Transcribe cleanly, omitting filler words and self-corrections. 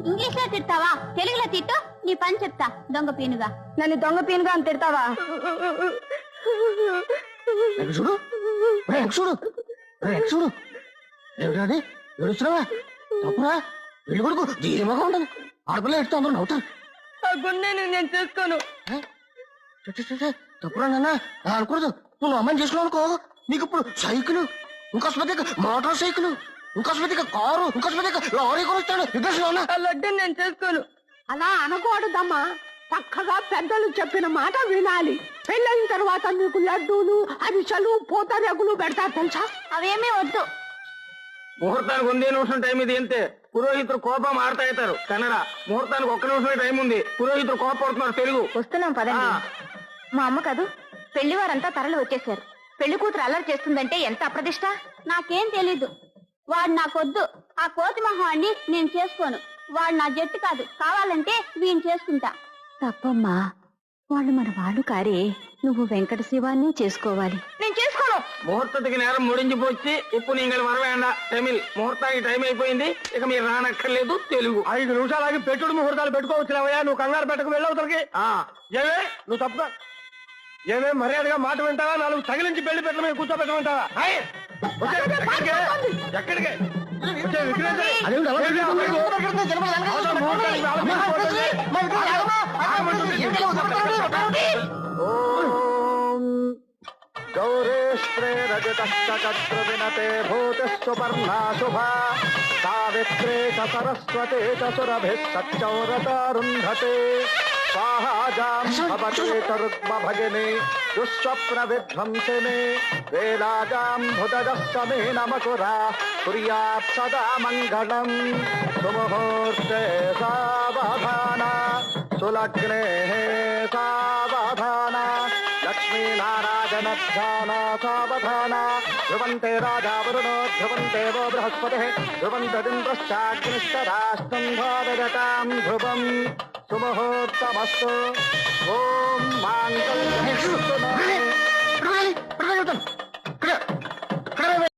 English లో తిడతావా? తెలుగులో తిట్టు, నీ పని చెప్తా. దొంగ పీనుగా. నన్ను దొంగ పీనుగా అని తిడతావా? చూడు చూడు చూడు ఏమిటది ఏడుస్తున్నావా? తప్పురా, వీళ్ళు కొడుకు ధీరమగా ఉండదు. ఆడపిల్ల ఎడుతూ అందరూ నవ్వుతారు. ఆ గుండె నేను చేసుకోను. తప్పురా నాన్న, అనకూడదు. నువ్వు అమ్మాయిని చేసుకున్నావు అనుకో, నీకు ఇప్పుడు సైకిల్, ఇంకోస్పతిగా మోటార్ సైకిల్, ఇంకోస్పతిగా కారు, ఇంకోస్పతిగా లారీ కొనుస్తాడు. ఆ లడ్డు నేను చేసుకోను. అలా అనకూడదమ్మా. చక్కగా పెద్దలు చెప్పిన మాట వినాలి. పెళ్ళైన తర్వాత నీకు లడ్డూలు, అరిసెలు, పూతరేగులు పెడతారు తెలుసా? అవేమీ వద్దు. ముహూర్తానికి 1 నిమిషం టైం ఇది అంతే. పురోహితుడు కోపం ఆడతా అవుతారు కన్నడ. ముహూర్తానికి 1 నిమిషమే టైం ఉంది. పురోహితుడు కోపడుతున్నారు తెలుగు. వస్తున్నాం పదండి. మా అమ్మ కాదు, పెళ్లి వారంతా తరలి వచ్చేసారు. పెళ్లి కూతురు అల్లరి చేస్తుందంటే ఎంత అప్రదిష్ట. నాకేం తెలీదు. వాడు నాకొద్దు. ఆ కోతి మొహాన్ని నేను చేసుకోను. వాడు నా జట్టు కాదు. కావాలంటే వీణ్ చేసుకుంటా. తప్పమ్మా, వాళ్ళు మన వాళ్ళు కారే. నువ్వు వెంకట శివాన్ని చేసుకోవాలి. నేను చేసుకోను. ముహూర్తకి నేరం ముడించిపోచ్చి ఇప్పుడు నీళ్ళు వరవేండ తమిళ్. ముహూర్తానికి టైం అయిపోయింది, ఇక మీరు రానక్కర్లేదు తెలుగు. 5 నిమిషాలు ఆగి పెట్టుడు ముహూర్తాలు పెట్టుకోవచ్చులేవయ్యా. నువ్వు కంగారు పెట్టకు, వెళ్ళవుతలకి. ఏమే నువ్వు తప్పుగా ఏమే మర్యాదగా మాట వింటావా? 4 తగిలించి పెళ్లి పెట్టల మీద కూర్చోబెట్టమంటావా? ఎక్కడికి గౌరేశ్వరే రజతస్తకత్ర వినతే భూత సుపర్ణా శుభా సావిత్రే చ సరస్వతే చ సురభిః సచ్చౌరతారుంధతే స్వాహాజాం భవతే తరుగ్మ భగిని దుస్వప్న విధ్వంసిని వేలాజాం భుజదస్తమే నమకురా కుర్యాత్ సదా మంగళం సుముహూర్తే సావధాన సులగ్నే సావధాన లక్ష్మీనారాయణ ధ్యాన సావధాన ధ్రువంతే రాజా వరుణో ధ్రువంతే వో బృహస్పతిః ధ్రువంతరింద్రశ్చాగ్నిశ్చరాష్ట్రం భారజతాం ధ్రువం సుముహూర్తమస్తు. ఓం మాంగళ్యం